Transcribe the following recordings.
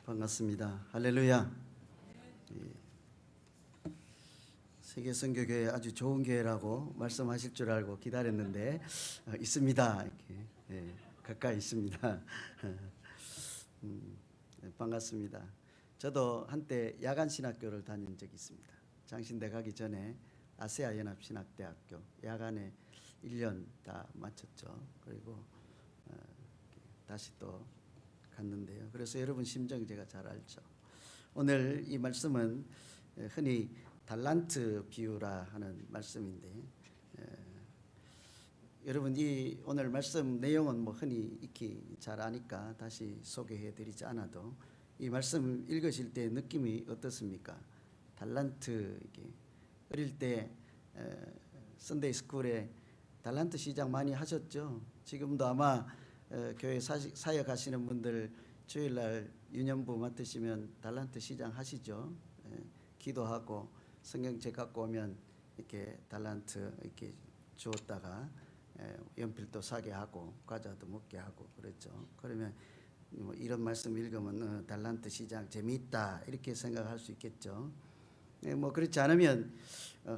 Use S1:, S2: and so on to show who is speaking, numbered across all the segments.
S1: 반갑습니다. 할렐루야. 세계선교교회 아주 좋은 교회라고 말씀하실 줄 알고 기다렸는데 있습니다. 이렇게 가까이 있습니다. 반갑습니다. 저도 한때 야간 신학교를 다닌 적이 있습니다. 장신대 가기 전에 아세아 연합신학대학교 야간에 1년 다 마쳤죠. 그리고 다시 또 갔는데요. 그래서 여러분 심정 제가 잘 알죠. 오늘 이 말씀은 흔히 달란트 비유라 하는 말씀인데, 여러분 이 오늘 말씀 내용은 뭐 흔히 익히 잘 아니까 다시 소개해드리지 않아도 이 말씀 읽으실 때 느낌이 어떻습니까? 달란트, 이게 어릴 때 선데이 스쿨에 달란트 시작 많이 하셨죠? 지금도 아마 교회 사역하시는 분들 주일날 유년부 맡으시면 달란트 시장 하시죠. 기도하고 성경책 갖고 오면 이렇게 달란트 이렇게 주었다가 연필도 사게 하고 과자도 먹게 하고 그랬죠. 그러면 뭐 이런 말씀 읽으면 달란트 시장 재미있다 이렇게 생각할 수 있겠죠. 뭐 그렇지 않으면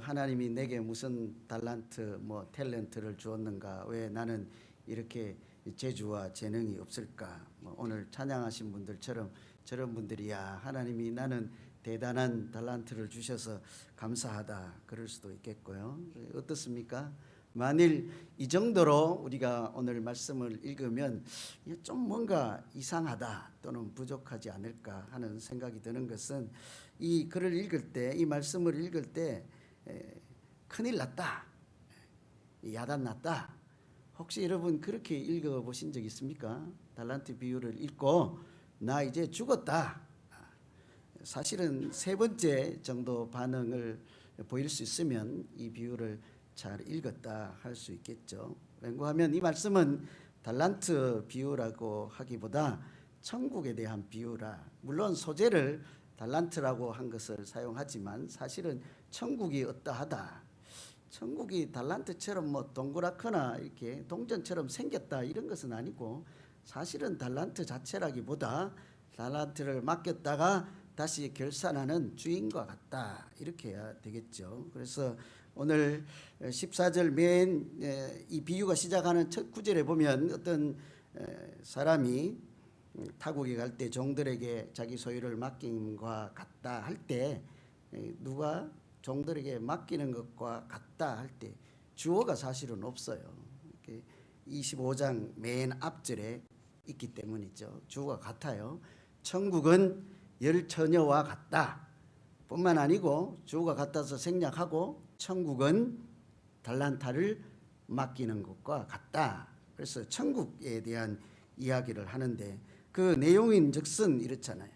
S1: 하나님이 내게 무슨 달란트 뭐 탤런트를 주었는가, 왜 나는 이렇게 재주와 재능이 없을까. 뭐 오늘 찬양하신 분들처럼 저런 분들이야 하나님이 나는 대단한 달란트를 주셔서 감사하다 그럴 수도 있겠고요. 어떻습니까? 만일 이 정도로 우리가 오늘 말씀을 읽으면 좀 뭔가 이상하다 또는 부족하지 않을까 하는 생각이 드는 것은, 이 글을 읽을 때, 이 말씀을 읽을 때 큰일 났다, 야단 났다, 혹시 여러분 그렇게 읽어보신 적 있습니까? 달란트 비유를 읽고 나 이제 죽었다, 사실은 세 번째 정도 반응을 보일 수 있으면 이 비유를 잘 읽었다 할 수 있겠죠. 왜냐하면 이 말씀은 달란트 비유라고 하기보다 천국에 대한 비유라. 물론 소재를 달란트라고 한 것을 사용하지만 사실은 천국이 어떠하다, 천국이 달란트처럼 뭐 동그랗거나 이렇게 동전처럼 생겼다 이런 것은 아니고, 사실은 달란트 자체라기보다 달란트를 맡겼다가 다시 결산하는 주인과 같다 이렇게 해야 되겠죠. 그래서 오늘 14절 맨 이 비유가 시작하는 첫 구절에 보면 어떤 사람이 타국에 갈 때 종들에게 자기 소유를 맡김과 같다 할 때, 누가 종들에게 맡기는 것과 같다 할 때 주어가 사실은 없어요. 25장 맨 앞절에 있기 때문이죠. 주어가 같아요. 천국은 열처녀와 같다 뿐만 아니고 주어가 같아서 생략하고 천국은 달란트를 맡기는 것과 같다. 그래서 천국에 대한 이야기를 하는데, 그 내용인 즉슨 이렇잖아요.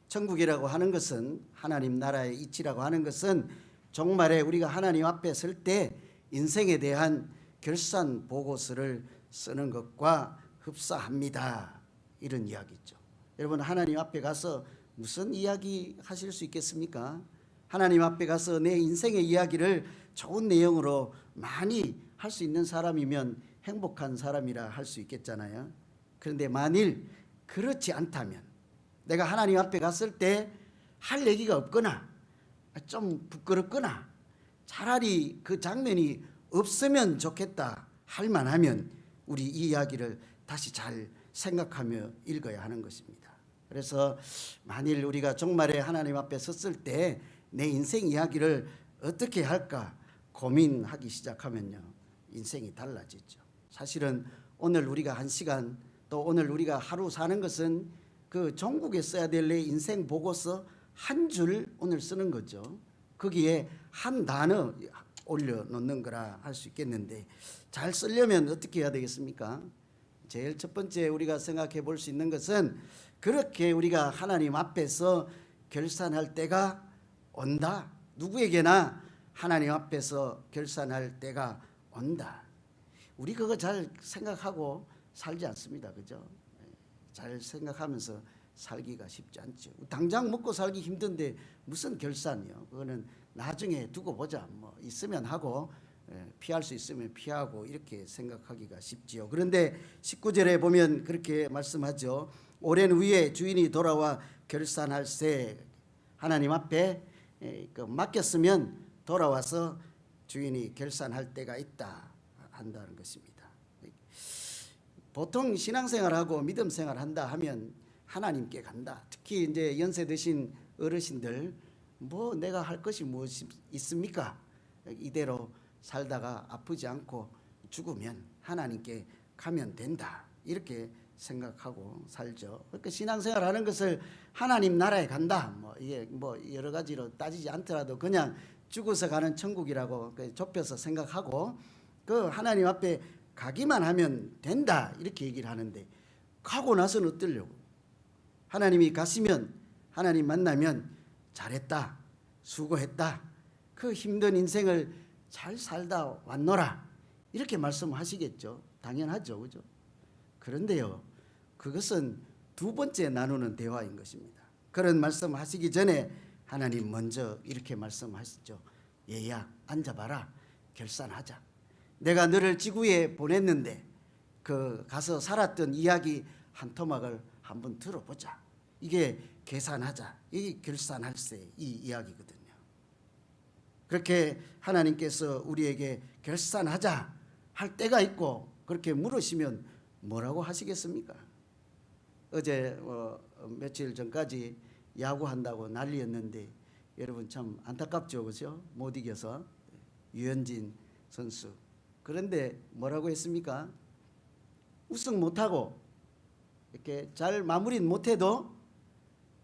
S1: 천국이라고 하는 것은, 하나님 나라의 이치라고 하는 것은 종말에 우리가 하나님 앞에 설 때 인생에 대한 결산 보고서를 쓰는 것과 흡사합니다. 이런 이야기죠. 여러분 하나님 앞에 가서 무슨 이야기 하실 수 있겠습니까? 하나님 앞에 가서 내 인생의 이야기를 좋은 내용으로 많이 할 수 있는 사람이면 행복한 사람이라 할 수 있겠잖아요. 그런데 만일 그렇지 않다면, 내가 하나님 앞에 갔을 때 할 얘기가 없거나 좀 부끄럽거나 차라리 그 장면이 없으면 좋겠다 할 만하면 우리 이 이야기를 다시 잘 생각하며 읽어야 하는 것입니다. 그래서 만일 우리가 종말에 하나님 앞에 섰을 때 내 인생 이야기를 어떻게 할까 고민하기 시작하면요, 인생이 달라지죠. 사실은 오늘 우리가 한 시간, 또 오늘 우리가 하루 사는 것은 그 종국에 써야 될 내 인생 보고서 한 줄 오늘 쓰는 거죠. 거기에 한 단어 올려놓는 거라 할 수 있겠는데, 잘 쓰려면 어떻게 해야 되겠습니까? 제일 첫 번째 우리가 생각해 볼 수 있는 것은, 그렇게 우리가 하나님 앞에서 결산할 때가 온다. 누구에게나 하나님 앞에서 결산할 때가 온다. 우리 그거 잘 생각하고 살지 않습니다. 그죠? 잘 생각하면서 살기가 쉽지 않죠. 당장 먹고 살기 힘든데 무슨 결산이요? 그거는 나중에 두고 보자. 뭐 있으면 하고 피할 수 있으면 피하고 이렇게 생각하기가 쉽지요. 그런데 19절에 보면 그렇게 말씀하죠. 오랜 후에 주인이 돌아와 결산할세. 하나님 앞에 맡겼으면 돌아와서 주인이 결산할 때가 있다 한다는 것입니다. 보통 신앙생활하고 믿음생활한다 하면 하나님께 간다. 특히 이제 연세 드신 어르신들 뭐 내가 할 것이 무엇이 있습니까? 이대로 살다가 아프지 않고 죽으면 하나님께 가면 된다. 이렇게 생각하고 살죠. 그러니까 신앙생활하는 것을 하나님 나라에 간다. 이게 뭐 여러 가지로 따지지 않더라도 그냥 죽어서 가는 천국이라고 좁혀서 생각하고 그 하나님 앞에 가기만 하면 된다. 이렇게 얘기를 하는데 가고 나서는 어떠려고? 하나님이 가시면 하나님 만나면 잘했다. 수고했다. 그 힘든 인생을 잘 살다 왔노라. 이렇게 말씀하시겠죠. 당연하죠. 그죠? 그런데요, 그것은 두 번째 나누는 대화인 것입니다. 그런 말씀하시기 전에 하나님 먼저 이렇게 말씀하시죠. 얘야, 앉아봐라. 결산하자. 내가 너를 지구에 보냈는데 그 가서 살았던 이야기 한 토막을 한번 들어보자. 이게 계산하자. 이게 결산할세 이 이야기거든요. 그렇게 하나님께서 우리에게 결산하자 할 때가 있고 그렇게 물으시면 뭐라고 하시겠습니까? 어제 며칠 전까지 야구한다고 난리였는데 여러분 참 안타깝죠, 그렇죠? 못 이겨서 유현진 선수. 그런데 뭐라고 했습니까? 우승 못하고 이렇게 잘 마무리는 못해도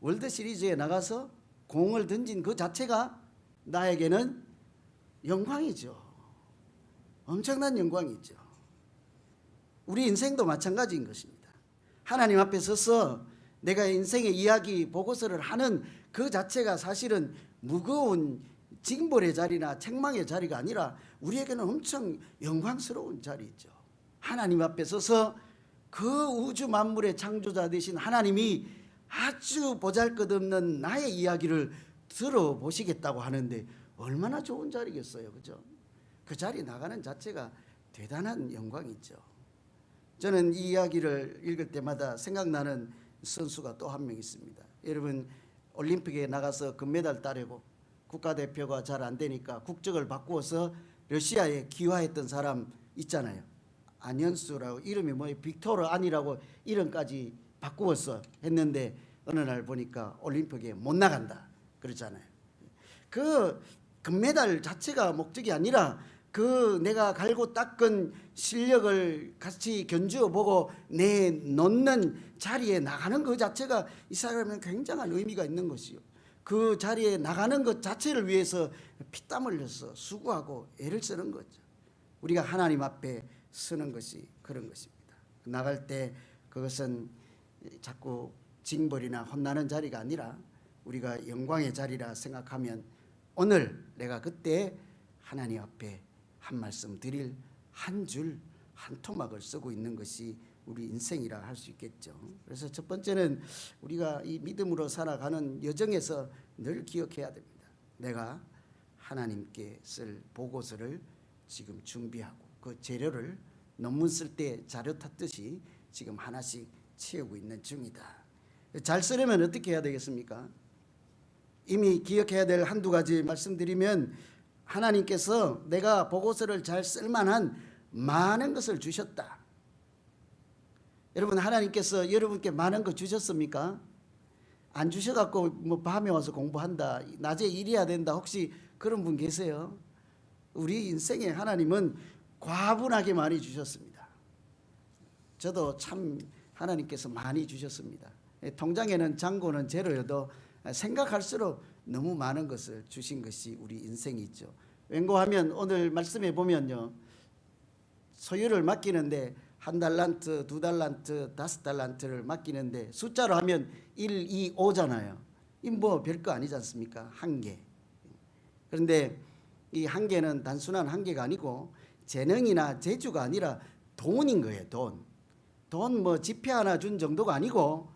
S1: 월드 시리즈에 나가서 공을 던진 그 자체가 나에게는 영광이죠. 엄청난 영광이죠. 우리 인생도 마찬가지인 것입니다. 하나님 앞에 서서 내가 인생의 이야기 보고서를 하는 그 자체가 사실은 무거운 징벌의 자리나 책망의 자리가 아니라 우리에게는 엄청 영광스러운 자리죠. 하나님 앞에 서서 그 우주 만물의 창조자 되신 하나님이 아주 보잘것없는 나의 이야기를 들어보시겠다고 하는데 얼마나 좋은 자리겠어요. 그죠? 그 자리 나가는 자체가 대단한 영광이죠. 저는 이 이야기를 읽을 때마다 생각나는 선수가 또 한 명 있습니다. 여러분 올림픽에 나가서 금메달 따려고 국가대표가 잘 안 되니까 국적을 바꾸어서 러시아에 귀화했던 사람 있잖아요. 안현수라고 이름이 뭐예요? 빅토르 안이라고 이름까지 바꾸어서 했는데 어느 날 보니까 올림픽에 못 나간다 그러잖아요. 그 금메달 자체가 목적이 아니라 그 내가 갈고 닦은 실력을 같이 견주어 보고 내놓는 자리에 나가는 그 자체가 이 사람은 굉장한 의미가 있는 것이요. 그 자리에 나가는 것 자체를 위해서 피땀 흘려서 수고하고 애를 쓰는 거죠. 우리가 하나님 앞에 서는 것이 그런 것입니다. 나갈 때 그것은 자꾸 징벌이나 혼나는 자리가 아니라 우리가 영광의 자리라 생각하면 오늘 내가 그때 하나님 앞에 한 말씀 드릴 한 줄 한 토막을 쓰고 있는 것이 우리 인생이라 할 수 있겠죠. 그래서 첫 번째는 우리가 이 믿음으로 살아가는 여정에서 늘 기억해야 됩니다. 내가 하나님께 쓸 보고서를 지금 준비하고 그 재료를 논문 쓸 때 자료 탔듯이 지금 하나씩 채우고 있는 중이다. 잘 쓰려면 어떻게 해야 되겠습니까? 이미 기억해야 될 한두 가지 말씀드리면 하나님께서 내가 보고서를 잘 쓸만한 많은 것을 주셨다. 여러분 하나님께서 여러분께 많은 거 주셨습니까? 안 주셔갖고 뭐 밤에 와서 공부한다, 낮에 일해야 된다, 혹시 그런 분 계세요? 우리 인생에 하나님은 과분하게 많이 주셨습니다. 저도 참 하나님께서 많이 주셨습니다. 통장에는 잔고는 제로여도 생각할수록 너무 많은 것을 주신 것이 우리 인생이죠. 왠고하면 오늘 말씀에 보면요, 소유를 맡기는데 1달란트, 2달란트, 5달란트를 맡기는데 숫자로 하면 1, 2, 5잖아요. 이 뭐 별거 아니지 않습니까? 한 개. 그런데 이 한 개는 단순한 한 개가 아니고 재능이나 재주가 아니라 돈인 거예요. 돈 뭐 지폐 하나 준 정도가 아니고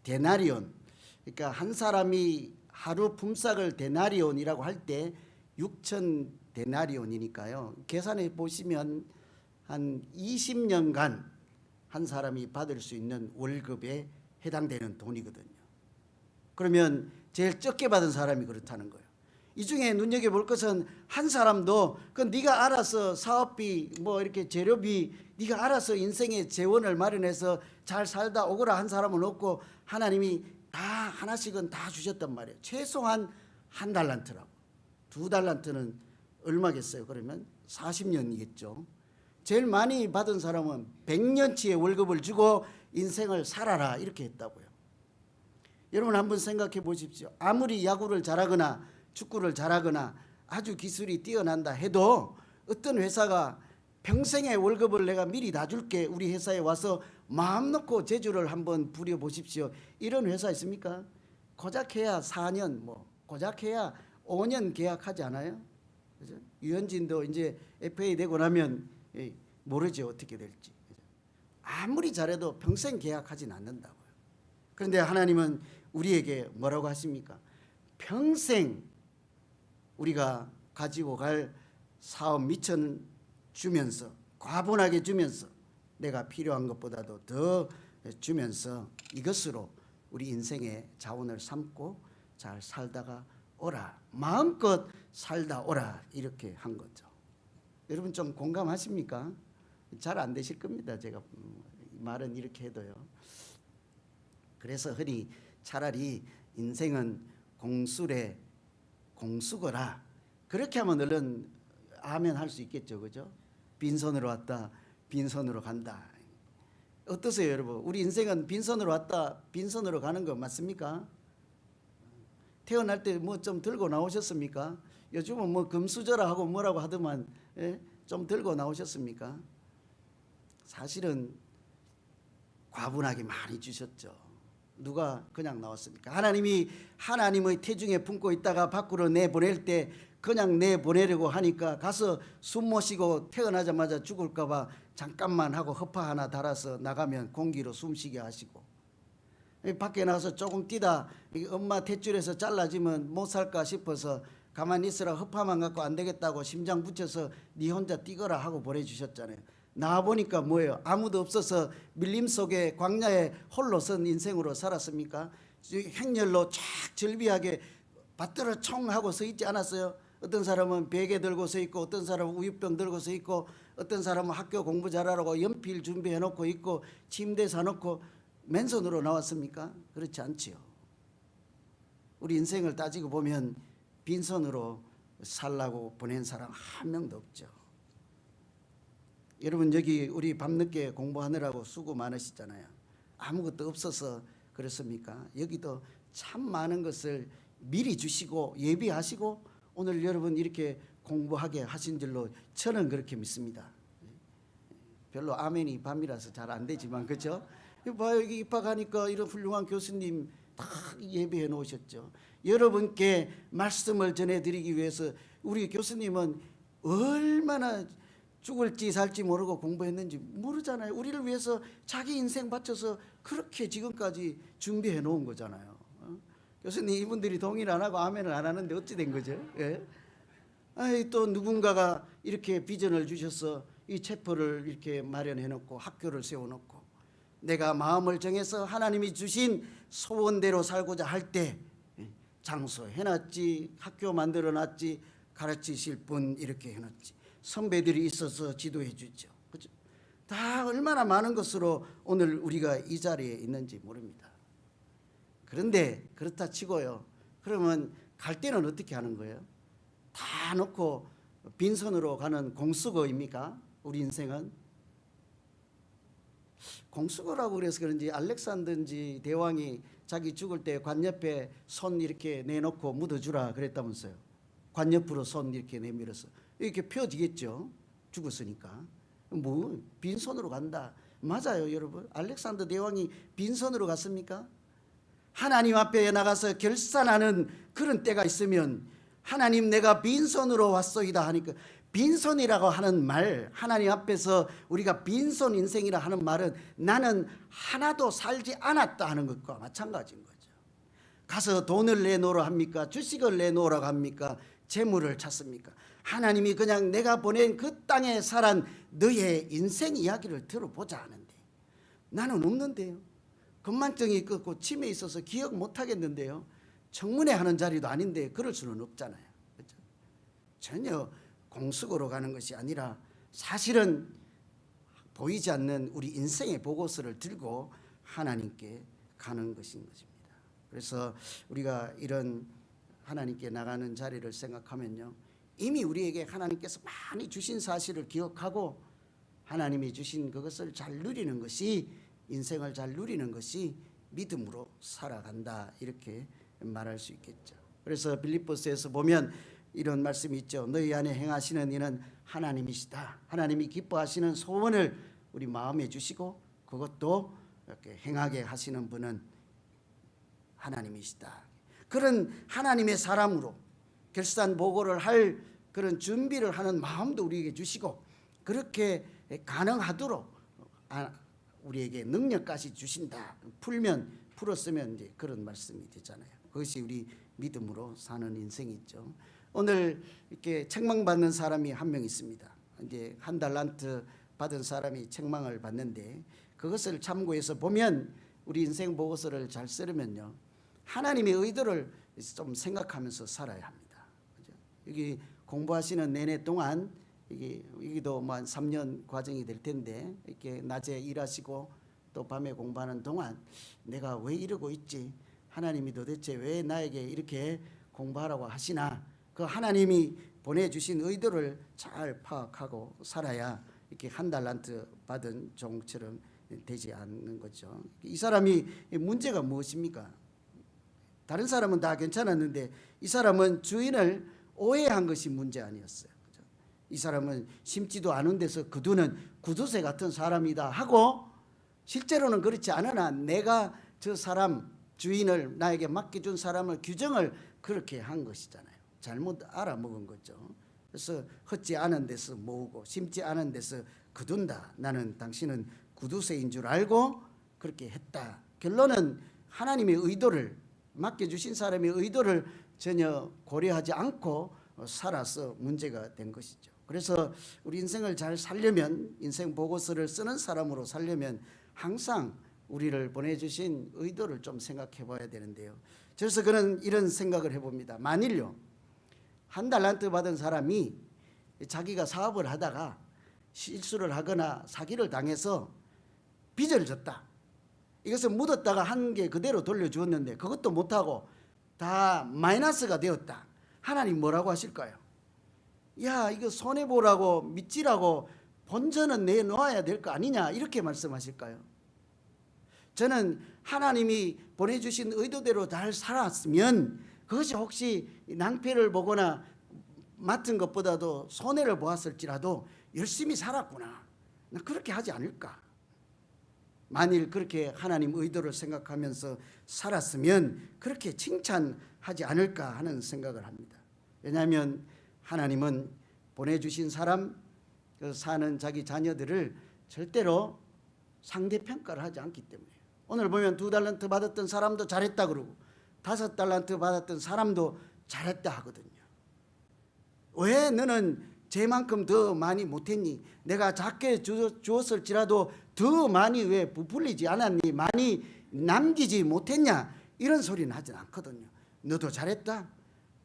S1: 데나리온. 그러니까 한 사람이 하루 품삯을 데나리온이라고 할 때 6천 데나리온이니까요. 계산해 보시면 한 20년간 한 사람이 받을 수 있는 월급에 해당되는 돈이거든요. 그러면 제일 적게 받은 사람이 그렇다는 거예요. 이 중에 눈여겨볼 것은 한 사람도 그 네가 알아서 사업비 뭐 이렇게 재료비 네가 알아서 인생의 재원을 마련해서 잘 살다 오거라 한 사람은 없고 하나님이 다 하나씩은 다 주셨단 말이에요. 최소한 한 달란트라고. 2달란트는 얼마겠어요? 그러면 40년이겠죠. 제일 많이 받은 사람은 100년치의 월급을 주고 인생을 살아라 이렇게 했다고요. 여러분 한번 생각해 보십시오. 아무리 야구를 잘하거나 축구를 잘하거나 아주 기술이 뛰어난다 해도 어떤 회사가 평생의 월급을 내가 미리 다 줄게 우리 회사에 와서 마음 놓고 제주를 한번 부려보십시오. 이런 회사 있습니까? 고작 해야 4년 뭐 고작 해야 5년 계약하지 않아요? 그죠? 유현진도 이제 FA 되고 나면 모르죠 어떻게 될지. 아무리 잘해도 평생 계약하진 않는다고요. 그런데 하나님은 우리에게 뭐라고 하십니까? 평생 우리가 가지고 갈 사업 미천 주면서 과분하게 주면서 내가 필요한 것보다도 더 주면서 이것으로 우리 인생의 자원을 삼고 잘 살다가 오라. 마음껏 살다 오라. 이렇게 한 거죠. 여러분 좀 공감하십니까? 잘 안 되실 겁니다. 제가 말은 이렇게 해도요. 그래서 흔히 차라리 인생은 공술의 공수거라. 그렇게 하면 얼른 아멘 할 수 있겠죠. 그죠? 빈손으로 왔다. 빈손으로 간다. 어떠세요 여러분? 우리 인생은 빈손으로 왔다. 빈손으로 가는 거 맞습니까? 태어날 때 뭐 좀 들고 나오셨습니까? 요즘은 뭐 금수저라 하고 뭐라고 하더만 좀 들고 나오셨습니까? 사실은 과분하게 많이 주셨죠. 누가 그냥 나왔습니까? 하나님이 하나님의 태중에 품고 있다가 밖으로 내보낼 때 그냥 내보내려고 하니까 가서 숨 못 쉬고 태어나자마자 죽을까 봐 잠깐만 하고 허파 하나 달아서 나가면 공기로 숨쉬게 하시고 밖에 나가서 조금 뛰다 엄마 탯줄에서 잘라지면 못 살까 싶어서 가만히 있으라 허파만 갖고 안 되겠다고 심장 붙여서 네 혼자 뛰거라 하고 보내주셨잖아요. 나와보니까 뭐예요? 아무도 없어서 밀림 속에 광야에 홀로 선 인생으로 살았습니까? 행렬로 쫙 절비하게 받들어 총 하고 서 있지 않았어요? 어떤 사람은 베개 들고 서 있고 어떤 사람은 우유병 들고 서 있고 어떤 사람은 학교 공부 잘하라고 연필 준비해 놓고 있고 침대 사놓고 맨손으로 나왔습니까? 그렇지 않지요. 우리 인생을 따지고 보면 빈손으로 살라고 보낸 사람 한 명도 없죠. 여러분 여기 우리 밤늦게 공부하느라고 수고 많으시잖아요. 아무것도 없어서 그렇습니까? 여기도 참 많은 것을 미리 주시고 예비하시고 오늘 여러분 이렇게 공부하게 하신 줄로 저는 그렇게 믿습니다. 별로 아멘이 밤이라서 잘 안 되지만 그렇죠? 봐요 여기 입학하니까 이런 훌륭한 교수님 다 예비해 놓으셨죠. 여러분께 말씀을 전해드리기 위해서 우리 교수님은 얼마나 죽을지 살지 모르고 공부했는지 모르잖아요. 우리를 위해서 자기 인생 바쳐서 그렇게 지금까지 준비해 놓은 거잖아요. 교수님 이분들이 동의를 안 하고 아멘을 안 하는데 어찌 된 거죠? 예? 아이, 또 누군가가 이렇게 비전을 주셔서 이 체포를 이렇게 마련해 놓고 학교를 세워 놓고 내가 마음을 정해서 하나님이 주신 소원대로 살고자 할 때 장소 해놨지, 학교 만들어 놨지, 가르치실 분 이렇게 해놨지, 선배들이 있어서 지도해 주죠. 그죠? 다 얼마나 많은 것으로 오늘 우리가 이 자리에 있는지 모릅니다. 그런데 그렇다 치고요. 그러면 갈 때는 어떻게 하는 거예요? 다 놓고 빈손으로 가는 공수거입니까? 우리 인생은? 공수거라고 그래서 그런지 알렉산더인지 대왕이 자기 죽을 때 관 옆에 손 이렇게 내놓고 묻어주라 그랬다면서요. 관 옆으로 손 이렇게 내밀어서 이렇게 펴지겠죠. 죽었으니까. 뭐 빈손으로 간다. 맞아요 여러분. 알렉산더 대왕이 빈손으로 갔습니까? 하나님 앞에 나가서 결산하는 그런 때가 있으면 하나님 내가 빈손으로 왔소이다 하니까 빈손이라고 하는 말, 하나님 앞에서 우리가 빈손 인생이라 하는 말은 나는 하나도 살지 않았다 하는 것과 마찬가지인 거죠. 가서 돈을 내놓으라 합니까? 주식을 내놓으라고 합니까? 재물을 찾습니까? 하나님이 그냥 내가 보낸 그 땅에 살한 너의 인생 이야기를 들어보자 하는데 나는 없는데요. 건망증이 있고 치매에 있어서 기억 못 하겠는데요. 청문회 하는 자리도 아닌데 그럴 수는 없잖아요. 그렇죠? 전혀 공식으로 가는 것이 아니라 사실은 보이지 않는 우리 인생의 보고서를 들고 하나님께 가는 것인 것입니다. 그래서 우리가 이런 하나님께 나가는 자리를 생각하면요, 이미 우리에게 하나님께서 많이 주신 사실을 기억하고 하나님이 주신 그것을 잘 누리는 것이, 인생을 잘 누리는 것이 믿음으로 살아간다, 이렇게 말할 수 있겠죠. 그래서 빌립보서에서 보면 이런 말씀이 있죠. 너희 안에 행하시는 이는 하나님이시다. 하나님이 기뻐하시는 소원을 우리 마음에 주시고 그것도 이렇게 행하게 하시는 분은 하나님이시다. 그런 하나님의 사람으로 결산 보고를 할 그런 준비를 하는 마음도 우리에게 주시고, 그렇게 가능하도록 우리에게 능력까지 주신다. 풀었으면 이제 그런 말씀이 되잖아요. 그것이 우리 믿음으로 사는 인생이죠. 오늘 이렇게 책망받는 사람이 한 명 있습니다. 이제 한 달란트 받은 사람이 책망을 받는데, 그것을 참고해서 보면 우리 인생 보고서를 잘 쓰려면요, 하나님의 의도를 좀 생각하면서 살아야 합니다. 그죠? 여기 공부하시는 내내 동안 여기도 뭐 한 3년 과정이 될 텐데, 이렇게 낮에 일하시고 또 밤에 공부하는 동안 내가 왜 이러고 있지? 하나님이 도대체 왜 나에게 이렇게 공부하라고 하시나? 그 하나님이 보내주신 의도를 잘 파악하고 살아야 이렇게 한 달란트 받은 종처럼 되지 않는 거죠. 이 사람이 문제가 무엇입니까? 다른 사람은 다 괜찮았는데 이 사람은 주인을 오해한 것이 문제 아니었어요. 그죠? 이 사람은 심지도 않은 데서 그두는 구두쇠 같은 사람이다 하고, 실제로는 그렇지 않으나 내가 저 사람 주인을, 나에게 맡겨준 사람을 규정을 그렇게 한 것이잖아요. 잘못 알아먹은 거죠. 그래서 헛지 않은 데서 모으고 심지 않은 데서 거둔다. 나는 당신은 구두쇠인 줄 알고 그렇게 했다. 결론은 하나님의 의도를, 맡겨주신 사람의 의도를 전혀 고려하지 않고 살아서 문제가 된 것이죠. 그래서 우리 인생을 잘 살려면, 인생 보고서를 쓰는 사람으로 살려면 항상 우리를 보내주신 의도를 좀 생각해 봐야 되는데요. 그래서 그는 이런 생각을 해봅니다. 만일요, 한 달란트 받은 사람이 자기가 사업을 하다가 실수를 하거나 사기를 당해서 빚을 졌다. 이것을 묻었다가 한 게 그대로 돌려주었는데 그것도 못하고 다 마이너스가 되었다. 하나님 뭐라고 하실까요? 야, 이거 손해보라고 믿지라고 본전은 내놓아야 될 거 아니냐, 이렇게 말씀하실까요? 저는 하나님이 보내주신 의도대로 잘 살았으면, 그것이 혹시 낭패를 보거나 맡은 것보다도 손해를 보았을지라도 열심히 살았구나, 그렇게 하지 않을까. 만일 그렇게 하나님 의도를 생각하면서 살았으면 그렇게 칭찬하지 않을까 하는 생각을 합니다. 왜냐하면 하나님은 보내주신 사람, 사는 자기 자녀들을 절대로 상대평가를 하지 않기 때문에. 오늘 보면 2달란트 받았던 사람도 잘했다 그러고 5달란트 받았던 사람도 잘했다 하거든요. 왜 너는 쟤만큼 더 많이 못했니? 내가 작게 주었을지라도 더 많이 왜 부풀리지 않았니? 많이 남기지 못했냐? 이런 소리는 하진 않거든요. 너도 잘했다.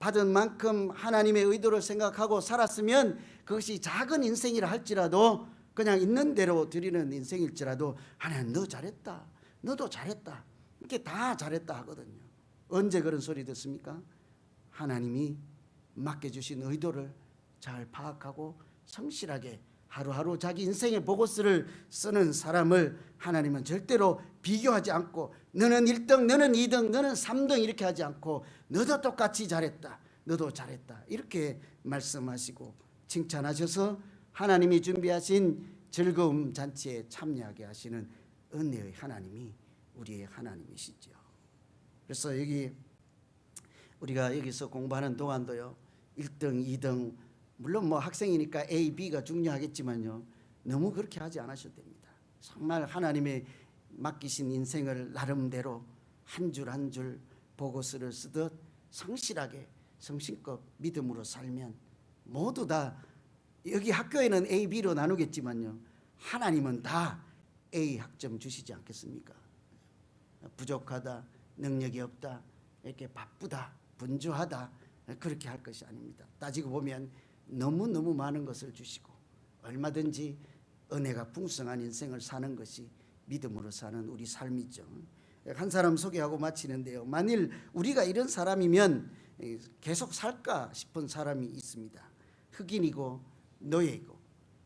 S1: 받은 만큼 하나님의 의도를 생각하고 살았으면 그것이 작은 인생이라 할지라도, 그냥 있는 대로 드리는 인생일지라도 하나님 너 잘했다. 너도 잘했다. 이렇게 다 잘했다 하거든요. 언제 그런 소리 듣습니까? 하나님이 맡겨주신 의도를 잘 파악하고 성실하게 하루하루 자기 인생의 보고서를 쓰는 사람을 하나님은 절대로 비교하지 않고 너는 1등, 너는 2등, 너는 3등 이렇게 하지 않고 너도 똑같이 잘했다. 너도 잘했다. 이렇게 말씀하시고 칭찬하셔서 하나님이 준비하신 즐거움 잔치에 참여하게 하시는 은혜의 하나님이 우리의 하나님이시죠. 그래서 여기 우리가 여기서 공부하는 동안도요, 1등, 2등, 물론 뭐 학생이니까 A, B가 중요하겠지만요, 너무 그렇게 하지 않으셔도 됩니다. 정말 하나님의 맡기신 인생을 나름대로 한 줄 한 줄 보고서를 쓰듯 성실하게 성신껏 믿음으로 살면 모두 다, 여기 학교에는 A, B로 나누겠지만요, 하나님은 다 A 학점 주시지 않겠습니까? 부족하다, 능력이 없다, 이렇게 바쁘다, 분주하다, 그렇게 할 것이 아닙니다. 따지고 보면 너무너무 많은 것을 주시고 얼마든지 은혜가 풍성한 인생을 사는 것이 믿음으로 사는 우리 삶이죠. 한 사람 소개하고 마치는데요. 만일 우리가 이런 사람이면 계속 살까 싶은 사람이 있습니다. 흑인이고 노예이고,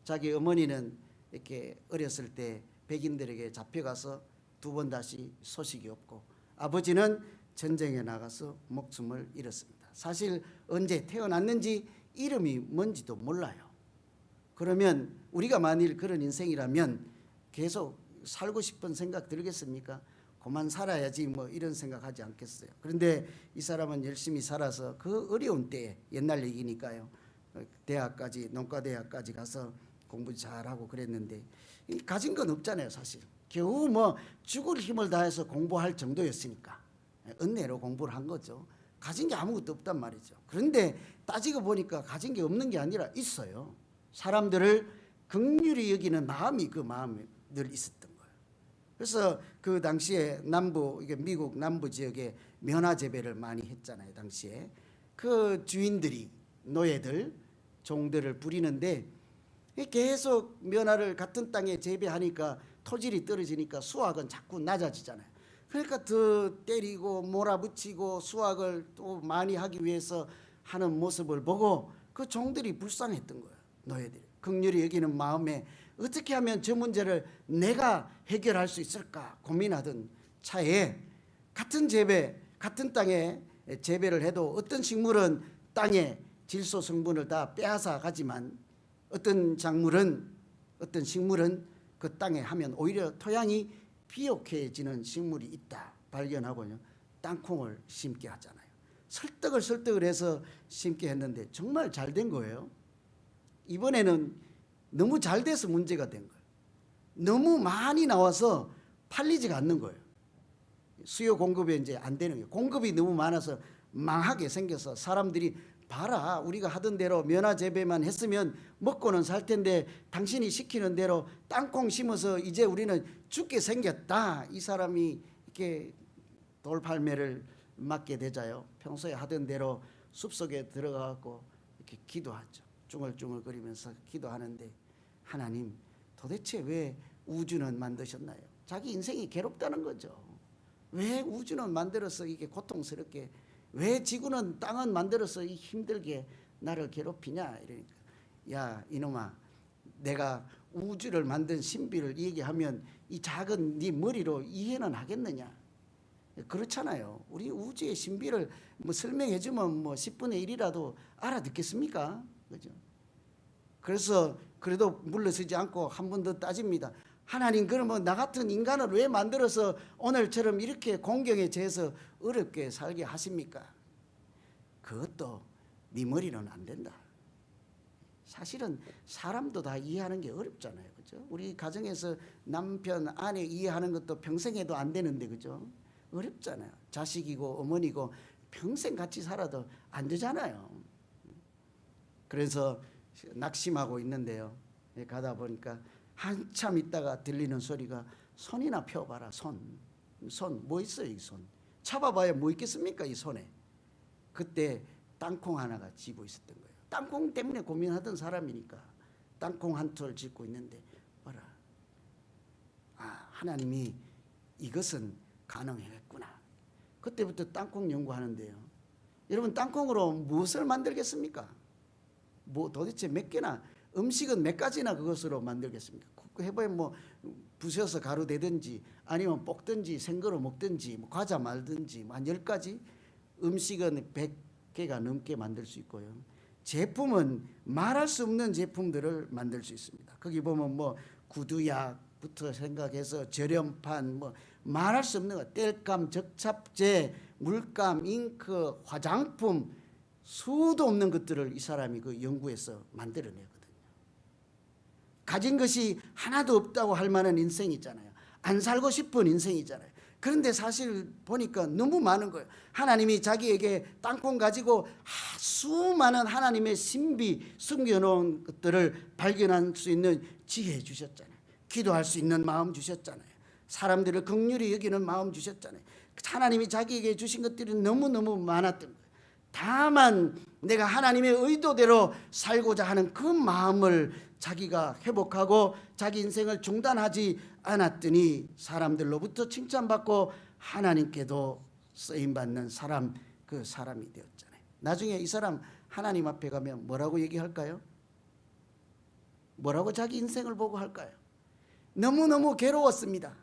S1: 자기 어머니는 이렇게 어렸을 때 백인들에게 잡혀가서 2번 다시 소식이 없고, 아버지는 전쟁에 나가서 목숨을 잃었습니다. 사실 언제 태어났는지 이름이 뭔지도 몰라요. 그러면 우리가 만일 그런 인생이라면 계속 살고 싶은 생각 들겠습니까? 그만 살아야지 뭐 이런 생각하지 않겠어요. 그런데 이 사람은 열심히 살아서 그 어려운 때에, 옛날 얘기니까요, 대학까지, 농과대학까지 가서 공부 잘하고 그랬는데 가진 건 없잖아요. 사실 겨우 뭐 죽을 힘을 다해서 공부할 정도였으니까 은혜로 공부를 한 거죠. 가진 게 아무것도 없단 말이죠. 그런데 따지고 보니까 가진 게 없는 게 아니라 있어요. 사람들을 긍휼히 여기는 마음이, 그 마음이 늘 있었던 거예요. 그래서 그 당시에 이게 미국 남부 지역에 면화 재배를 많이 했잖아요. 당시에 그 주인들이, 노예들, 종들을 부리는데 계속 면화를 같은 땅에 재배하니까 토질이 떨어지니까 수확은 자꾸 낮아지잖아요. 그러니까 더 때리고 몰아붙이고 수확을 또 많이 하기 위해서 하는 모습을 보고 그 종들이 불쌍했던 거예요. 노예들이 긍휼히 여기는 마음에 어떻게 하면 저 문제를 내가 해결할 수 있을까 고민하던 차에, 같은 땅에 재배를 해도 어떤 식물은 땅에 질소 성분을 다 빼앗아 가지만 어떤 식물은 그 땅에 하면 오히려 토양이 비옥해지는 식물이 있다 발견하고요, 땅콩을 심게 하잖아요. 설득을 해서 심게 했는데 정말 잘 된 거예요. 이번에는 너무 잘 돼서 문제가 된 거예요. 너무 많이 나와서 팔리지가 않는 거예요. 수요 공급이 이제 안 되는 거예요. 공급이 너무 많아서 망하게 생겨서 사람들이, 봐라, 우리가 하던 대로 면화 재배만 했으면 먹고는 살 텐데 당신이 시키는 대로 땅콩 심어서 이제 우리는 죽게 생겼다. 이 사람이 이렇게 돌팔매를 맞게 되자요, 평소에 하던 대로 숲속에 들어가고 이렇게 기도하죠. 중얼중얼거리면서 기도하는데, 하나님, 도대체 왜 우주는 만드셨나요? 자기 인생이 괴롭다는 거죠. 왜 우주는 만들어서 이게 고통스럽게, 왜 지구는, 땅은 만들어서 이 힘들게 나를 괴롭히냐. 이러니까, 야 이놈아, 내가 우주를 만든 신비를 얘기하면 이 작은 네 머리로 이해는 하겠느냐. 그렇잖아요. 우리 우주의 신비를 뭐 설명해 주면 뭐 10분의 1이라도 알아듣겠습니까? 그죠? 그래서 그래도 물러서지 않고 한 번 더 따집니다. 하나님, 그러면 나 같은 인간을 왜 만들어서 오늘처럼 이렇게 공경에 처해서 어렵게 살게 하십니까? 그것도 네 머리는 안 된다. 사실은 사람도 다 이해하는 게 어렵잖아요. 그죠? 우리 가정에서 남편, 아내 이해하는 것도 평생 해도 안 되는데, 그죠? 어렵잖아요. 자식이고 어머니고 평생 같이 살아도 안 되잖아요. 그래서 낙심하고 있는데요, 가다 보니까 한참 있다가 들리는 소리가, 손이나 펴봐라. 손 뭐 있어요? 이 손 잡아봐야 뭐 있겠습니까? 이 손에. 그때 땅콩 하나가 쥐고 있었던 거예요. 땅콩 때문에 고민하던 사람이니까 땅콩 한 톨 짚고 있는데, 봐라, 하나님이 이것은 가능했구나. 그때부터 땅콩 연구하는데요, 여러분, 땅콩으로 무엇을 만들겠습니까? 뭐 도대체 몇 개나, 음식은 몇 가지나 그것으로 만들겠습니까? 해봐야 뭐 부셔서 가루 되든지 아니면 볶든지 생거로 먹든지 뭐 과자 말든지 뭐 한 10가지. 음식은 100개가 넘게 만들 수 있고요, 제품은 말할 수 없는 제품들을 만들 수 있습니다. 거기 보면 뭐 구두약부터 생각해서 절연판, 뭐 말할 수 없는 거, 땔감, 적착제, 물감, 잉크, 화장품, 수도 없는 것들을 이 사람이 그 연구해서 만들어내거든요. 가진 것이 하나도 없다고 할 만한 인생이잖아요. 안 살고 싶은 인생이잖아요. 그런데 사실 보니까 너무 많은 거예요. 하나님이 자기에게 땅콩 가지고 수많은 하나님의 신비, 숨겨놓은 것들을 발견할 수 있는 지혜 주셨잖아요. 기도할 수 있는 마음 주셨잖아요. 사람들을 긍휼히 여기는 마음 주셨잖아요. 하나님이 자기에게 주신 것들이 너무너무 많았던 거예요. 다만 내가 하나님의 의도대로 살고자 하는 그 마음을 자기가 회복하고 자기 인생을 중단하지 않았더니 사람들로부터 칭찬받고 하나님께도 쓰임받는 사람, 그 사람이 되었잖아요. 나중에 이 사람 하나님 앞에 가면 뭐라고 얘기할까요? 뭐라고 자기 인생을 보고 할까요? 너무너무 괴로웠습니다.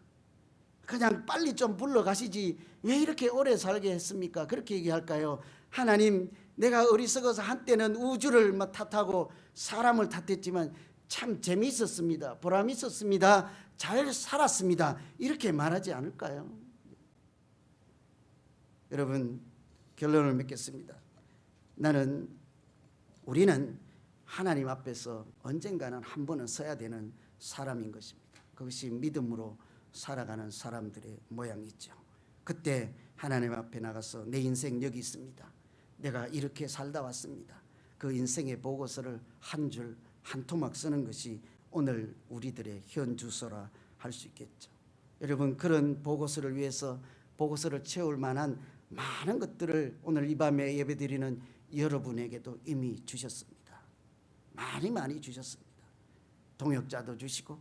S1: 그냥 빨리 좀 불러가시지 왜 이렇게 오래 살게 했습니까? 그렇게 얘기할까요? 하나님, 내가 어리석어서 한때는 우주를 탓하고 사람을 탓했지만 참 재미있었습니다. 보람 있었습니다. 잘 살았습니다. 이렇게 말하지 않을까요? 여러분, 결론을 맺겠습니다. 우리는 하나님 앞에서 언젠가는 한 번은 서야 되는 사람인 것입니다. 그것이 믿음으로 살아가는 사람들의 모양이죠. 그때 하나님 앞에 나가서 내 인생 여기 있습니다. 내가 이렇게 살다 왔습니다. 그 인생의 보고서를 한 줄 한 토막 쓰는 것이 오늘 우리들의 현주소라 할 수 있겠죠. 여러분, 그런 보고서를 위해서 보고서를 채울 만한 많은 것들을 오늘 이 밤에 예배드리는 여러분에게도 이미 주셨습니다. 많이 주셨습니다. 동역자도 주시고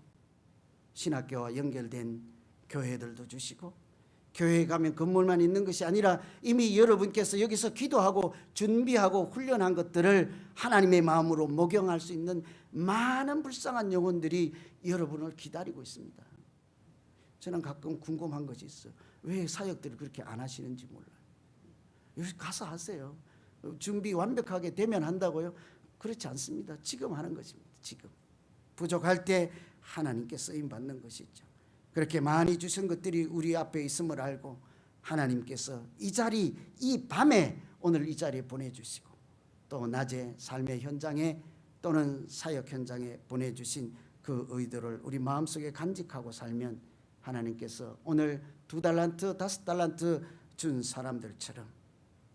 S1: 신학교와 연결된 교회들도 주시고, 교회에 가면 건물만 있는 것이 아니라 이미 여러분께서 여기서 기도하고 준비하고 훈련한 것들을 하나님의 마음으로 목용할 수 있는 많은 불쌍한 영혼들이 여러분을 기다리고 있습니다. 저는 가끔 궁금한 것이 있어요. 왜 사역들을 그렇게 안 하시는지 몰라요. 여기 가서 하세요. 준비 완벽하게 되면 한다고요? 그렇지 않습니다. 지금 하는 것입니다. 지금 부족할 때 하나님께 쓰임 받는 것이죠. 그렇게 많이 주신 것들이 우리 앞에 있음을 알고 하나님께서 이 자리, 이 밤에 오늘 이 자리에 보내주시고 또 낮에 삶의 현장에 또는 사역 현장에 보내주신 그 의도를 우리 마음속에 간직하고 살면 하나님께서 오늘 2달란트, 5달란트 준 사람들처럼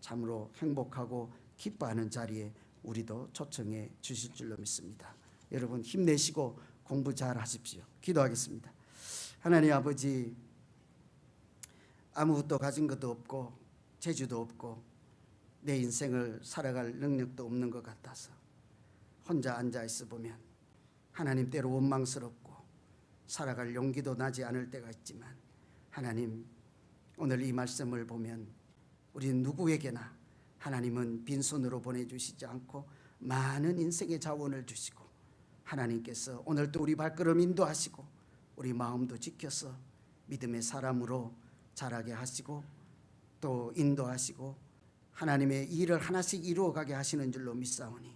S1: 참으로 행복하고 기뻐하는 자리에 우리도 초청해 주실 줄로 믿습니다. 여러분, 힘내시고 공부 잘 하십시오. 기도하겠습니다. 하나님 아버지, 아무것도 가진 것도 없고 재주도 없고 내 인생을 살아갈 능력도 없는 것 같아서 혼자 앉아있어 보면 하나님 때로 원망스럽고 살아갈 용기도 나지 않을 때가 있지만, 하나님, 오늘 이 말씀을 보면 우리 누구에게나 하나님은 빈손으로 보내주시지 않고 많은 인생의 자원을 주시고 하나님께서 오늘도 우리 발걸음 인도하시고 우리 마음도 지켜서 믿음의 사람으로 자라게 하시고 또 인도하시고 하나님의 일을 하나씩 이루어가게 하시는 줄로 믿사오니,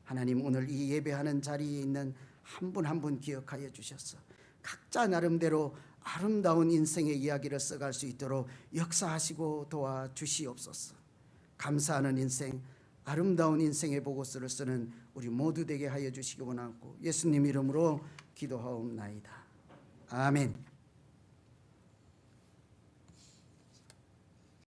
S1: 하나님, 오늘 이 예배하는 자리에 있는 한 분 한 분 기억하여 주셔서 각자 나름대로 아름다운 인생의 이야기를 써갈 수 있도록 역사하시고 도와주시옵소서. 감사하는 인생, 아름다운 인생의 보고서를 쓰는 우리 모두 되게 하여 주시기 원하고 예수님 이름으로 기도하옵나이다. 아멘.